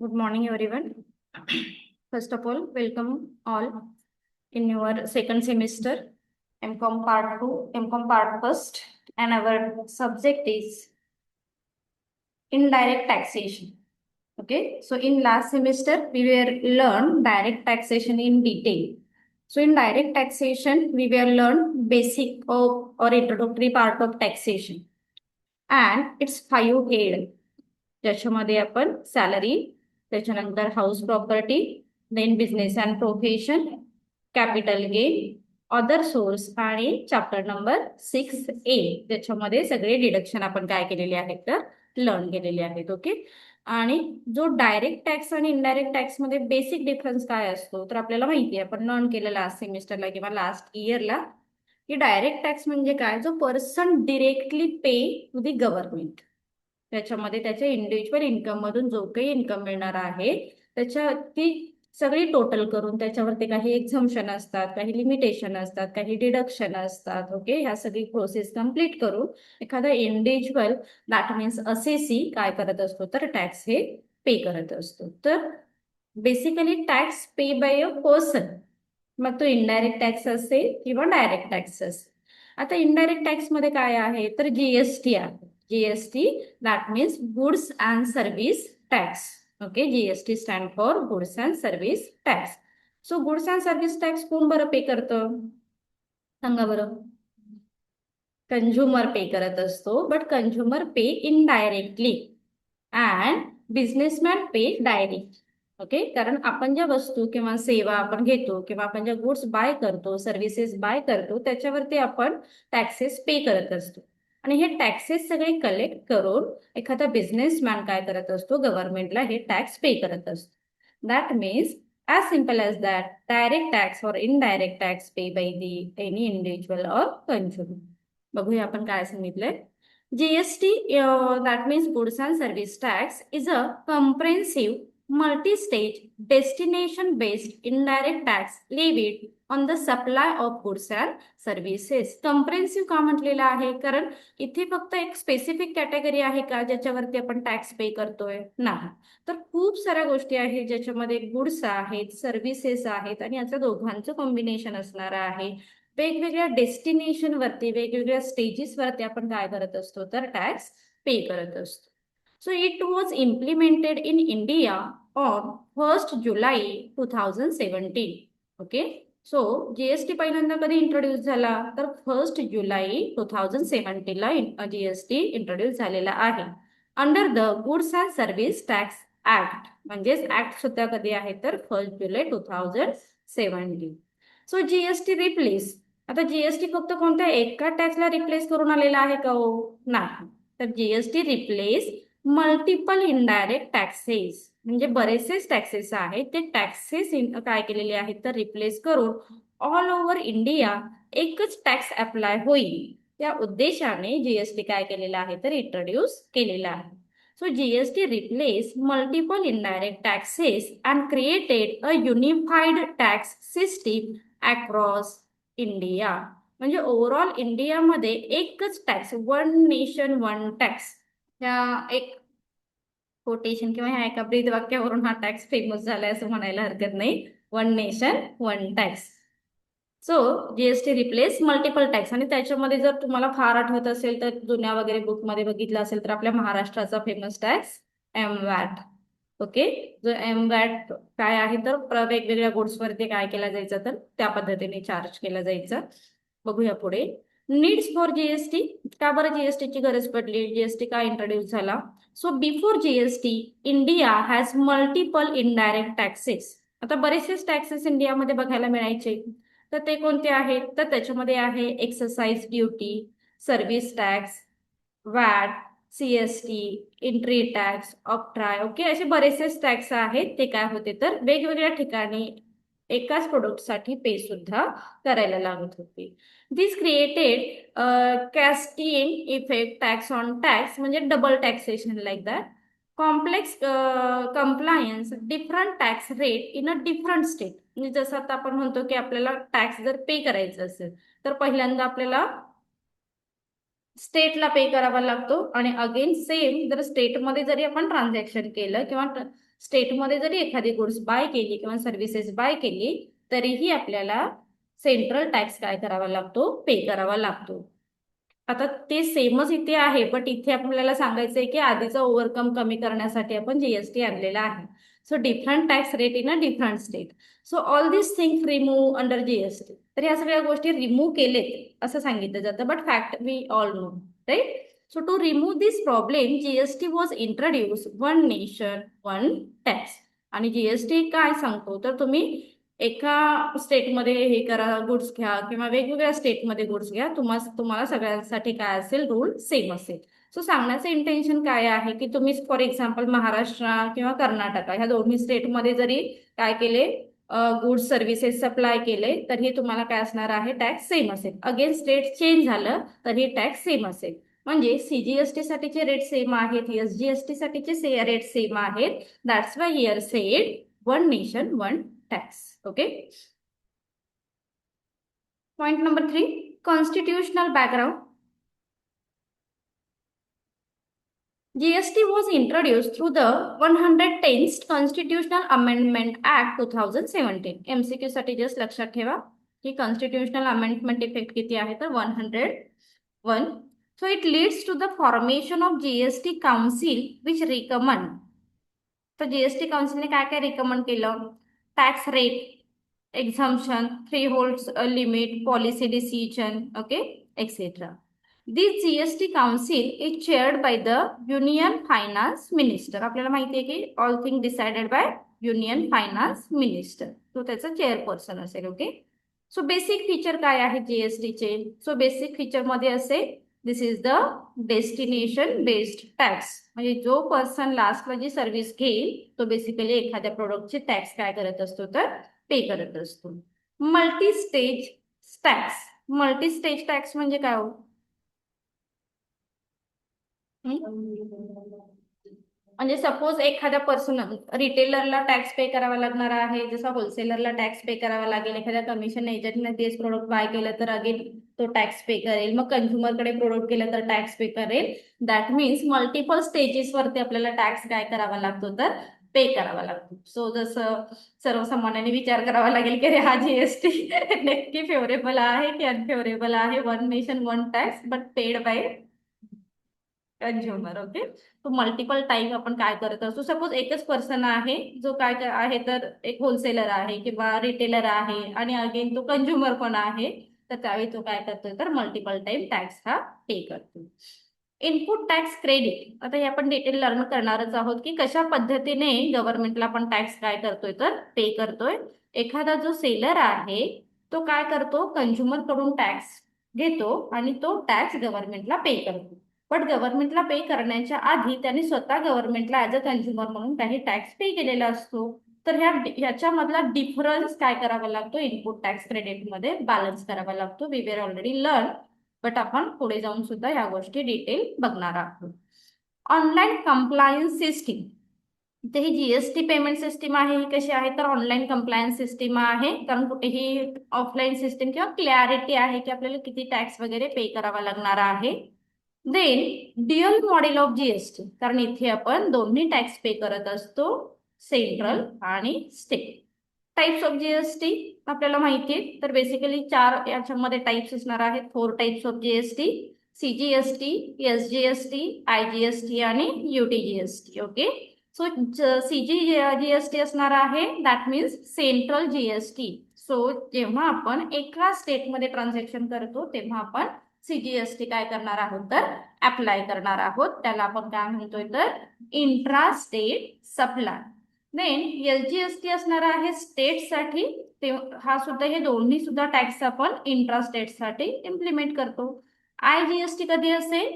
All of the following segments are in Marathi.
Good morning, everyone. First of all, welcome all in your second semester, MCOM Part 2, MCOM Part First, and our subject is indirect taxation. Okay, so in last semester, we were learn direct taxation in detail. So in direct taxation, we were learn basic of or introductory part of taxation, and it's five head. ज्याच्यामध्ये आपण सॅलरी, त्याच्यानंतर house property, then business and profession, capital gain, other source आणि चॅप्टर नंबर 6A ज्याच्यामध्ये सगळे डिडक्शन आपण काय केलेले आहेत तर लर्न केलेले आहेत. ओके, आणि जो डायरेक्ट टॅक्स आणि इनडायरेक्ट टॅक्स मध्ये बेसिक डिफरन्स काय असतो तर आपल्याला माहिती आहे, आपण लर्न केलं लास्ट सेमिस्टरला किंवा लास्ट इयरला, की डायरेक्ट टॅक्स म्हणजे काय, जो person directly pay to the government. त्याच्यामध्ये त्याच्या इंडिव्हिज्युअल इन्कम मधून जो काही इन्कम मिळणार आहे त्याच्या ती सगळी टोटल करून त्याच्यावरती काही एक्झम्पशन असतात, काही लिमिटेशन असतात, काही डिडक्शन असतात. ओके, ह्या सगळी प्रोसेस कम्प्लीट करून एखादा इंडिव्हिज्युअल दॅट मीन्स असेसी काय करत असतो तर टॅक्स हे पे करत असतो. तर basically tax pay by a person, मग तो इनडायरेक्ट टॅक्स असेल किंवा डायरेक्ट टॅक्स असेल. आता इनडायरेक्ट टॅक्स मध्ये काय आहे तर जीएसटी आहे. GST that means goods and service tax. Okay, GST stand for goods and service tax. So goods and service tax कोण बरं पे करतं सांगा बरं. कंझ्युमर पे करत असतो, but consumer pay indirectly and businessman pay direct. Okay, कारण आपण ज्या वस्तू किंवा सेवा आपण घेतो किंवा आपण ज्या गुड्स बाय करतो, सर्व्हिसेस बाय करतो, त्याच्यावरती आपण टॅक्सेस पे करत असतो. आणि हे टॅक्सेस सगळे कलेक्ट करून एखादा बिझनेसमॅन काय करत असतो, गव्हर्नमेंटला हे टॅक्स पे करत असतो. That means as simple as that, direct tax or indirect tax pay by the any individual or consumer. बघूया आपण काय सांगितलंय. GST that means goods and service tax is a comprehensive multi-stage destination based indirect tax levied on the supply of goods and services. Comprehensive का म्हटलेलं आहे, कारण इथे फक्त एक स्पेसिफिक कॅटेगरी आहे का ज्याच्यावरती आपण टॅक्स पे करतोय, नाही, तर खूप साऱ्या गोष्टी आहेत ज्याच्यामध्ये गुड्स आहेत, सर्व्हिसेस आहेत, आणि याचं दोघांचं कॉम्बिनेशन असणार आहे. वेगवेगळ्या डेस्टिनेशन वरती, वेगवेगळ्या स्टेजेस वरती आपण काय करत असतो तर टॅक्स पे करत असतो. So it was implemented in India on 1 July 2017. Okay, so GST पहिल्यांदा कधी इंट्रोड्यूस झाला तर 1 जुलै 2017 ला जीएसटी इंट्रोड्यूस झालेला आहे under the goods and service tax act. म्हणजेच ऍक्ट सुद्धा कधी आहे तर 1 जुलै 2017. सो जीएसटी रिप्लेस, आता जीएसटी फक्त कोणत्या एका टॅक्सला रिप्लेस करून आलेला आहे का हो, नाही, तर GST replace multiple indirect taxes, म्हणजे बरेचसेच टॅक्सेस आहेत ते टॅक्सेस काय केलेले आहेत तर रिप्लेस करून ऑल ओव्हर इंडिया एकच टॅक्स अप्लाय होईल त्या उद्देशाने जीएसटी काय केलेला आहे तर इंट्रोड्यूस केलेला आहे. So GST replace multiple indirect taxes and created a unified tax system across India. म्हणजे ओव्हरऑल इंडियामध्ये एकच tax, one nation one tax, ह्या एक कोटेशन किंवा ह्या एका ब्रीद वाक्यावरून हा टॅक्स फेमस झालाय असं म्हणायला हरकत नाही. One nation one tax. So GST replace multiple tax. आणि त्याच्यामध्ये जर तुम्हाला फार आठवत असेल तर जुन्या वगैरे बुकमध्ये बघितलं असेल तर आपल्या महाराष्ट्राचा फेमस टॅक्स एमवॅट. ओके, जो एमवॅट काय आहे तर वेगवेगळ्या गुड्सवरती काय केला जायचं तर त्या पद्धतीने चार्ज केला जायचं. बघूया पुढे. नीड्स फॉर जीएसटी, का बरं जीएसटीची गरज पडली, जीएसटी का इंट्रोड्यूस झाला. So before GST India has multiple indirect taxes. आता बरेचसेच टॅक्सेस इंडियामध्ये बघायला मिळायचे, तर ते कोणते आहेत तर त्याच्यामध्ये आहे exercise duty, service tax, watt, CST, entry tax, octroi. Okay, असे बरेचसेच टॅक्स आहेत ते काय होते तर वेगवेगळ्या ठिकाणी एकाच प्रोडक्टसाठी पे सुद्धा करायला लागत होते. This created casting effect tax on tax, म्हणजे double taxation like that. Complex compliance different tax rate in a different state. म्हणजे जसं आता आपण म्हणतो की आपल्याला टॅक्स जर पे करायचं असेल तर पहिल्यांदा आपल्याला स्टेटला पे करावा लागतो. आणि अगेन सेम, जर स्टेटमध्ये जरी आपण ट्रान्झॅक्शन केलं किंवा स्टेटमध्ये जरी एखादी गुड्स बाय केली किंवा सर्व्हिसेस बाय केली, तरीही आपल्याला सेंट्रल टॅक्स काय करावा लागतो, पे करावा लागतो. आता ते सेमच इथे आहे, बट इथे आपल्याला सांगायचंय की आधीचा ओव्हरकम कमी करण्यासाठी आपण जीएसटी आणलेला आहे. So different tax rate in a different state. So all this things remove under GST. तर या सगळ्या गोष्टी रिमूव्ह केलेत असं सांगितलं जातं, but fact we all know, right? So to remove this problem, GST was introduce, one nation one tax. आणि जीएसटी काय सांगतो, तर तुम्ही एका स्टेटमध्ये हे करा, गुड्स घ्या, किंवा वेगवेगळ्या स्टेटमध्ये गुड्स घ्या, तुम्हाला सगळ्यांसाठी काय असेल, रूल सेम असेल. सो सांगण्याचं इंटेन्शन काय आहे की तुम्ही फॉर एक्झाम्पल महाराष्ट्र किंवा कर्नाटक ह्या दोन्ही स्टेटमध्ये जरी काय केले, गुड्स सर्व्हिसेस सप्लाय केले, तरी तुम्हाला काय असणार आहे, टॅक्स सेम असेल. अगेन स्टेट चेंज झालं तरी टॅक्स सेम असेल. म्हणजे सीजीएसटी साठीचे रेट सेम आहेत, एसजीएसटी साठीचे रेट सेम आहेत. That's why here sed one nation one tax. Okay. Point number 3, constitutional background. GST was introduced through the 110th Constitutional Amendment Act 2017. MCQ साठी जस्ट लक्षात ठेवा की कॉन्स्टिट्यूशनल अमेंडमेंट इफेक्ट किती आहे, तर 101. So it leads to the formation of GST Council which recommend. तर जीएसटी काउन्सिलने काय काय रिकमेंड केलं, tax rate, exemption, thresholds, limit, policy decision, okay, etc. This GST Council is chaired by the Union Finance Minister. आपल्याला माहिती आहे की all things decided by Union Finance Minister. तो त्याचा चेअरपर्सन असेल. ओके. सो बेसिक फीचर काय आहे जीएसटीचे, सो बेसिक फीचर मध्ये असे, this is the destination based tax. म्हणजे जो पर्सन लास्टला जी सर्व्हिस घेईल तो बेसिकली एखाद्या प्रोडक्टचे टॅक्स काय करत असतो, तर पे करत असतो. Multi stage tax. Multi stage tax म्हणजे काय हो? म्हणजे सपोज एखाद्या पर्सन, रिटेलरला टॅक्स पे करावा लागणार आहे, जसा होलसेलरला टॅक्स पे करावा लागेल, एखाद्या कमिशन एजंटने तेच प्रोडक्ट बाय केलं तर अगेन तो टॅक्स पे करेल, मग कंझ्युमरकडे प्रोडक्ट केलं तर टॅक्स पे करेल. दॅट मीन्स मल्टिपल स्टेजेस वरती आपल्याला टॅक्स काय करावा लागतो, तर पे करावा लागतो. सो जसं सर्वसामान्यांनी विचार करावा लागेल की हा जीएसटी नक्की फेवरेबल आहे की अनफेवरेबल आहे. One nation one tax but paid by consumer. Okay. तो मल्टिपल टाइम आपण काय करत असतो, सपोज एकच पर्सन आहे जो आहे, तर एक होलसेलर आहे किंवा रिटेलर आहे आणि अगेन तो कंझ्युमर पण आहे, तर त्यावेळी तो काय करतोय, तर मल्टिपल टाइम टॅक्स हा पे करतो. Input tax credit. आता हे आपण डिटेल लर्न करणारच आहोत की कशा पद्धतीने गव्हर्नमेंटला आपण टॅक्स काय करतोय, तर पे करतोय. एखादा जो सेलर आहे तो काय करतो, कंझ्युमर कडून टॅक्स घेतो आणि तो टॅक्स गव्हर्नमेंटला पे करतो. बट गव्हर्नमेंटला पे करण्याच्या आधी त्यांनी स्वतः गव्हर्नमेंटला ऍज अ कंझ्युमर म्हणून काही टॅक्स पे केलेला असतो. तर ह्याच्यामधला डिफरन्स काय करावा लागतो, इनपुट टॅक्स क्रेडिटमध्ये बॅलन्स करावा लागतो. We were already learn, but आपण पुढे जाऊन सुद्धा ह्या गोष्टी डिटेल बघणार आहोत. Online compliance system. तर ही जीएसटी पेमेंट सिस्टीम आहे, ही कशी आहे, तर ऑनलाईन कंप्लायन्स सिस्टीम आहे. कारण कुठेही ऑफलाईन सिस्टीम किंवा क्लॅरिटी आहे की आपल्याला किती टॅक्स वगैरे पे करावा लागणार आहे. Then dual model of GST, कारण इथे आपण दोन्ही टॅक्स पे करत असतो, सेंट्रल आणि स्टेट. टाइप्स ऑफ जीएसटी आपल्याला माहिती आहे, तर बेसिकली 4 याच्यामध्ये टाइप्स असणार आहेत. 4 types of GST, CGST, SGST, IGST आणि यूटीजीएसटी. ओके. सो सीजीजीएसटी असणार आहे, that means central GST. So जेव्हा आपण एका स्टेटमध्ये ट्रान्झॅक्शन करतो तेव्हा आपण सीजीएसटी काय करणार आहोत, तर अप्लाय करणार आहोत. त्याला आपण काय म्हणतोय, तर intra state supply. Then SGST असणार आहे स्टेटसाठी. ते हा सुद्धा, हे दोन्ही सुद्धा टॅक्स आपण इंट्रा स्टेटसाठी इम्प्लिमेंट करतो. आयजीएसटी कधी असेल,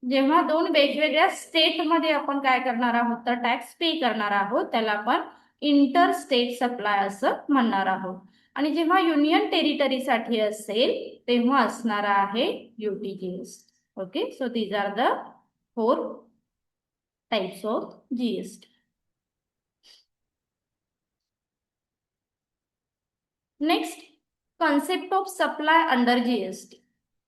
जेव्हा दोन वेगवेगळ्या स्टेटमध्ये आपण काय करणार आहोत, तर टॅक्स पे करणार आहोत, त्याला आपण इंटर स्टेट सप्लाय असं म्हणणार आहोत. आणि जेव्हा युनियन टेरिटरीसाठी असेल तेव्हा असणार आहे UTGST. Okay. So these are the 4 types of GST. Next, concept of supply under GST.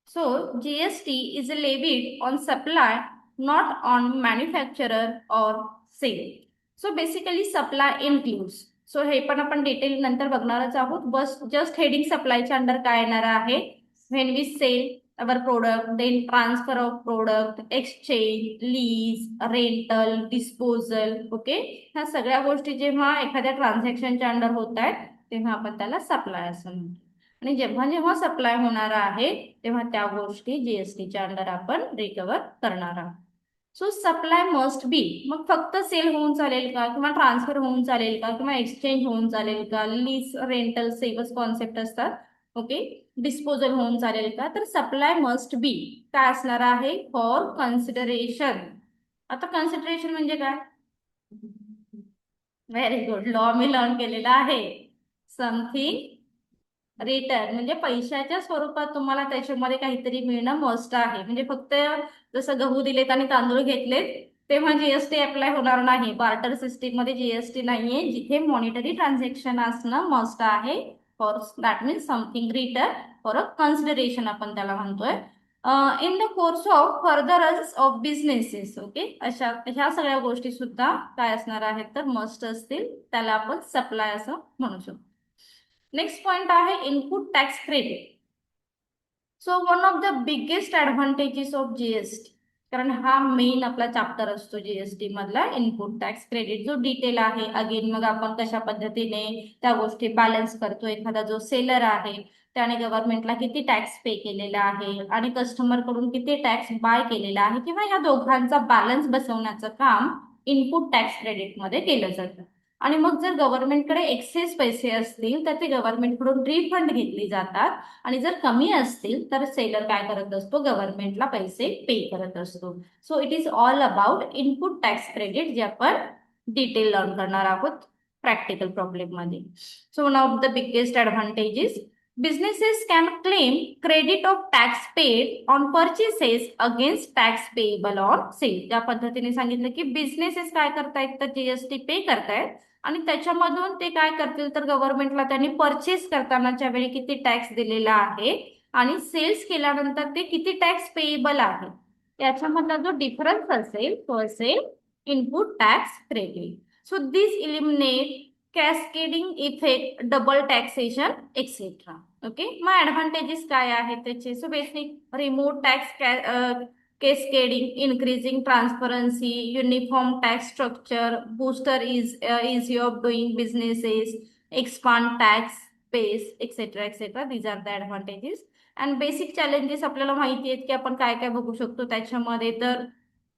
So GST is levied on supply, not on manufacturer or sale. So basically supply includes. So हे पण आपण डिटेल नंतर बघणारच आहोत. बस जस्ट हेडिंग सप्लायच्या अंडर काय येणार आहे? When we sell our product, then transfer of product, exchange, lease, rental, disposal. Okay, ह्या सगळ्या गोष्टी जेव्हा एखाद्या ट्रान्झॅक्शनच्या अंडर होत आहेत तेव्हा आपण त्याला सप्लाय असं म्हणतो. आणि जेव्हा जेव्हा सप्लाय होणार आहे तेव्हा त्या गोष्टी जीएसटीच्या अंडर आपण रिकवर करणार आहोत. So supply must be. मग फक्त सेल होऊन चालेल का, किंवा ट्रान्सफर होऊन चालेल का, किंवा एक्सचेंज होऊन चालेल का, लीज, रेंटल, सेवच कॉन्सेप्ट असतात. ओके, डिस्पोजल होऊन चालेल का, तर सप्लाय मस्ट बी काय असणार आहे? For consideration. आता कन्सिडरेशन म्हणजे काय? Very good, law me learn केलेला आहे. समथिंग रिटर्न म्हणजे पैशाच्या स्वरूपात तुम्हाला त्याच्यामध्ये काहीतरी मिळणं मस्ट आहे. म्हणजे फक्त जसं गहू दिलेत आणि तांदूळ घेतलेत तेव्हा जीएसटी अप्लाय होणार नाही. बार्टर सिस्टीम मध्ये जीएसटी नाहीये. जिथे मॉनिटरी ट्रान्झॅक्शन असणं मस्ट आहे. For that means something return for a consideration आपण त्याला म्हणतोय. In the course of furtherance of businesses. Okay, अशा ह्या सगळ्या गोष्टी सुद्धा काय असणार आहेत तर मस्ट असतील. त्याला आपण सप्लाय असं म्हणू शकतो. नेक्स्ट पॉइंट आहे input tax credit. So one of the biggest advantages of GST, कारण हा मेन आपला चॅप्टर असतो जीएसटी मधला, इनपुट टॅक्स क्रेडिट जो डिटेल आहे. अगेन मग आपण कशा पद्धतीने त्या गोष्टी बॅलन्स करतो. एखादा जो सेलर आहे त्याने गव्हर्नमेंटला किती टॅक्स पे केलेला आहे आणि कस्टमर कडून किती टॅक्स बाय केलेला आहे, किंवा या दोघांचा बॅलन्स बसवण्याचं काम इनपुट टॅक्स क्रेडिट मध्ये केलं जातं. आणि मग जर गव्हर्नमेंटकडे एक्सेस पैसे असतील तर ते गव्हर्नमेंटकडून रिफंड घेतली जातात. आणि जर कमी असतील तर सेलर काय करत असतो? गव्हर्नमेंटला पैसे पे करत असतो. So it is all about input tax credit, जे आपण डिटेल लर्न करणार आहोत प्रॅक्टिकल प्रॉब्लेम मध्ये. So one of the biggest advantages, businesses can claim credit of tax paid on purchases against tax payable on sale. त्या पद्धतीने सांगितलं की बिझनेसेस काय करतायत तर जीएसटी पे करतायत आणि त्याच्यामधून ते काय करतील तर गव्हर्नमेंटला त्यांनी परचेस करतानाच्या वेळी किती टॅक्स दिलेला आहे आणि सेल्स केल्यानंतर ते किती टॅक्स पेएबल आहे याच्यामधला जो डिफरन्स असेल तो असेल input tax credit. So this eliminate cascading effect, double taxation etcetera. Okay, मग ऍडव्हान्टेजेस काय आहेत त्याचे? So basic remote tax cascading, increasing transparency, uniform tax structure, booster is easy of doing businesses, expand tax base, etc. etc. These are the advantages. And basic challenges आपल्याला माहिती आहेत की आपण काय काय बघू शकतो त्याच्यामध्ये. तर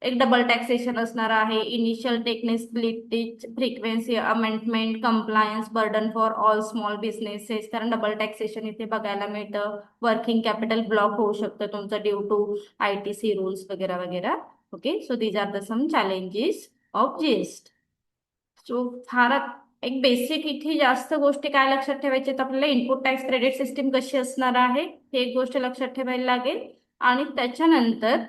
एक डबल टॅक्सेशन असणार आहे, initial technicality, frequency amendment, compliance, burden for all small businesses. कारण डबल टॅक्सेशन इथे बघायला मिळतं. वर्किंग कॅपिटल ब्लॉक होऊ शकतं तुमचं ड्यू टू ITC रूल्स वगैरे वगैरे. Okay, so these are the some challenges of GST. So फार एक बेसिक इथे जास्त गोष्टी काय लक्षात ठेवायच्या आहेत आपल्याला, इनपुट टॅक्स क्रेडिट सिस्टीम कशी असणार आहे हे एक गोष्ट लक्षात ठेवायला लागेल. आणि त्याच्यानंतर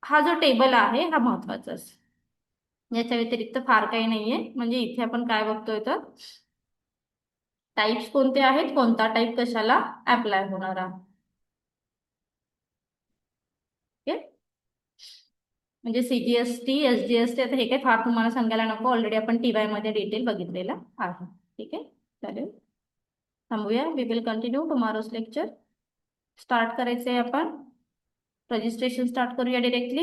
हा जो टेबल आहे हा महत्वाचा असेल. याच्या व्यतिरिक्त फार काही नाहीये. म्हणजे इथे आपण काय बघतोय तर टाइप्स कोणते आहेत, कोणता टाइप कशाला अप्लाय होणार आहे. ओके, म्हणजे सीजीएसटी, एसजीएसटी, आता हे काही फार तुम्हाला सांगायला नको, ऑलरेडी आपण TY मध्ये डिटेल बघितलेला आहे. ठीक आहे, चालेल, थांबूया. We will continue tomorrow's lecture. Start करायचंय आपण. रजिस्ट्रेशन स्टार्ट करूया डिरेक्टली.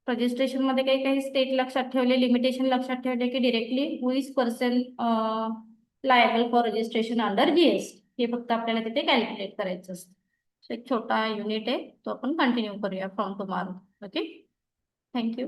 रजिस्ट्रेशन मध्ये काही काही स्टेट लक्षात ठेवले, लिमिटेशन लक्षात ठेवले की directly who is person liable for registration under GST, हे फक्त आपल्याला तिथे कॅल्क्युलेट करायचं असतं. एक छोटा युनिट आहे तो आपण कंटिन्यू करूया फ्रॉम टुमॉरो. Okay, thank you.